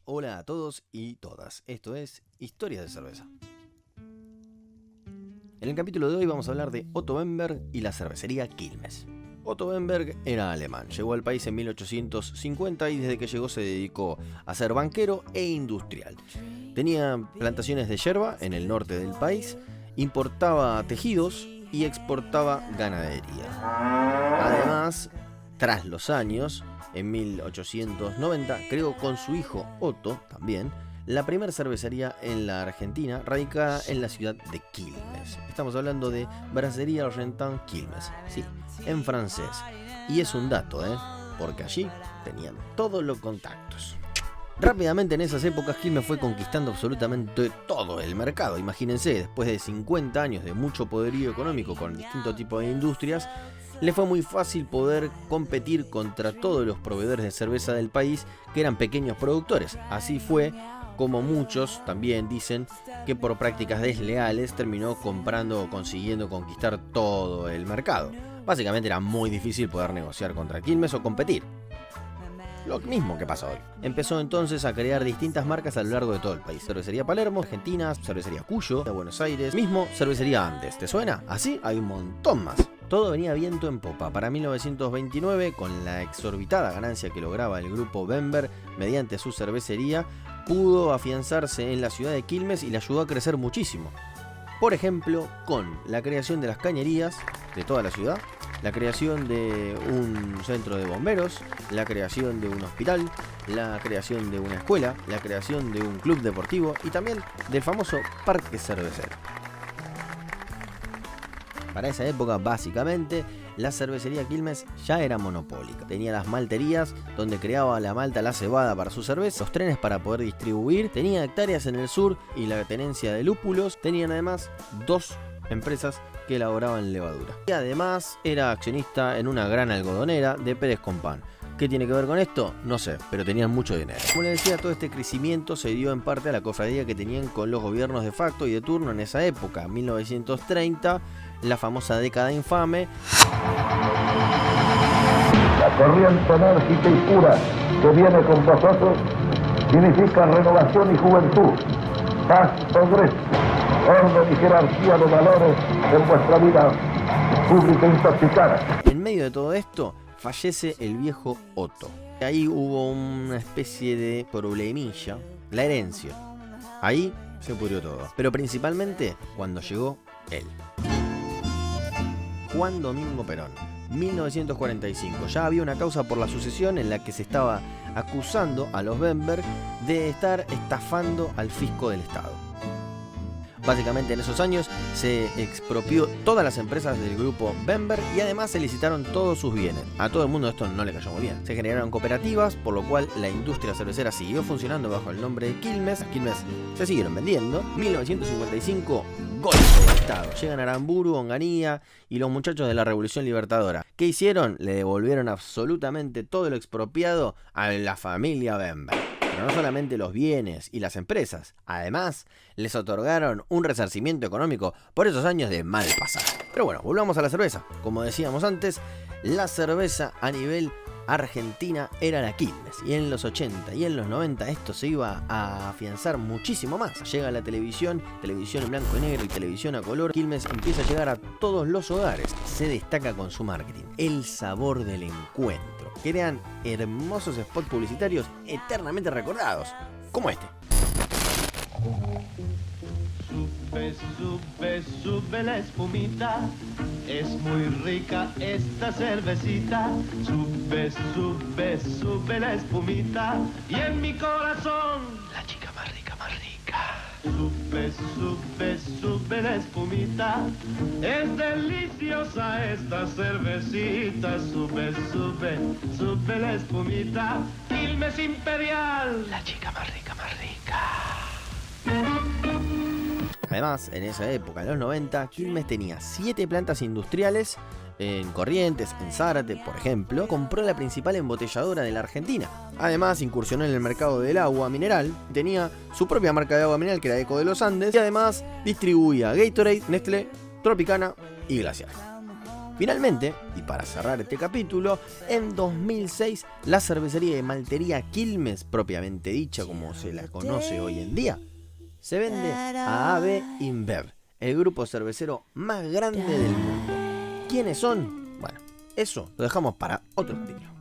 Hola a todos y todas, esto es Historias de Cerveza. En el capítulo de hoy vamos a hablar de Otto Bemberg y la cervecería Quilmes. Otto Bemberg era alemán, llegó al país en 1850 y desde que llegó se dedicó a ser banquero e industrial. Tenía plantaciones de yerba en el norte del país, importaba tejidos y exportaba ganadería. Además, tras los años, en 1890 creó con su hijo Otto también la primera cervecería en la Argentina, radicada en la ciudad de Quilmes. Estamos hablando de Brasserie Argentin Quilmes, sí, en francés. Y es un dato, porque allí tenían todos los contactos. Rápidamente en esas épocas Quilmes fue conquistando absolutamente todo el mercado. Imagínense, después de 50 años de mucho poderío económico con distintos tipos de industrias, le fue muy fácil poder competir contra todos los proveedores de cerveza del país que eran pequeños productores. Así fue como muchos también dicen que por prácticas desleales terminó comprando o consiguiendo conquistar todo el mercado. Básicamente era muy difícil poder negociar contra Quilmes o competir. Lo mismo que pasa hoy. Empezó entonces a crear distintas marcas a lo largo de todo el país. Cervecería Palermo, Argentina, Cervecería Cuyo, de Buenos Aires, mismo Cervecería Andes. ¿Te suena? Así hay un montón más. Todo venía viento en popa. Para 1929, con la exorbitada ganancia que lograba el grupo Bemberg mediante su cervecería, pudo afianzarse en la ciudad de Quilmes y le ayudó a crecer muchísimo. Por ejemplo, con la creación de las cañerías de toda la ciudad, la creación de un centro de bomberos, la creación de un hospital, la creación de una escuela, la creación de un club deportivo y también del famoso parque cervecero. Para esa época, básicamente, la cervecería Quilmes ya era monopólica. Tenía las malterías, donde creaba la malta, la cebada para su cerveza, los trenes para poder distribuir, tenía hectáreas en el sur y la tenencia de lúpulos. Tenían además 2 empresas que elaboraban levadura. Y además era accionista en una gran algodonera de Pérez Compán. ¿Qué tiene que ver con esto? No sé, pero tenían mucho dinero. Como les decía, todo este crecimiento se dio en parte a la cofradía que tenían con los gobiernos de facto y de turno en esa época. En 1930, la famosa década infame. La corriente enérgica y pura que viene con vosotros significa renovación y juventud, paz, progreso, orden y jerarquía de valores en vuestra vida pública intoxicada. En medio de todo esto, fallece el viejo Otto. Ahí hubo una especie de problemilla, la herencia. Ahí se pudrió todo. Pero principalmente cuando llegó él. Juan Domingo Perón, 1945. Ya había una causa por la sucesión en la que se estaba acusando a los Bemberg de estar estafando al fisco del Estado. Básicamente en esos años se expropió todas las empresas del grupo Bemberg y además se licitaron todos sus bienes. A todo el mundo esto no le cayó muy bien. Se generaron cooperativas, por lo cual la industria cervecera siguió funcionando bajo el nombre de Quilmes. Quilmes se siguieron vendiendo. 1955, golpe de Estado. Llegan Aramburu, Onganía y los muchachos de la Revolución Libertadora. ¿Qué hicieron? Le devolvieron absolutamente todo lo expropiado a la familia Bemberg. Pero no solamente los bienes y las empresas, además les otorgaron un resarcimiento económico por esos años de mal pasar. Pero bueno, volvamos a la cerveza. Como decíamos antes, la cerveza a nivel Argentina era la Quilmes, y en los 80 y en los 90 esto se iba a afianzar muchísimo más. Llega la televisión en blanco y negro y televisión a color. Quilmes empieza a llegar a todos los hogares. Se destaca con su marketing, el sabor del encuentro. Crean hermosos spots publicitarios eternamente recordados, como este. Sube, sube, sube la espumita, es muy rica esta cervecita. Sube, sube, sube la espumita, y en mi corazón la chica más rica, más rica. Sube, sube, sube la espumita, es deliciosa esta cervecita. Sube, sube, sube la espumita, Quilmes Imperial, la chica más rica, más rica. Además, en esa época, en los 90, Quilmes tenía 7 plantas industriales en Corrientes, en Zárate, por ejemplo. Compró la principal embotelladora de la Argentina. Además, incursionó en el mercado del agua mineral. Tenía su propia marca de agua mineral, que era Eco de los Andes. Y además, distribuía Gatorade, Nestlé, Tropicana y Glacial. Finalmente, y para cerrar este capítulo, en 2006 la cervecería de maltería Quilmes, propiamente dicha como se la conoce hoy en día, se vende a AB InBev, el grupo cervecero más grande del mundo. ¿Quiénes son? Bueno, eso lo dejamos para otro capítulo.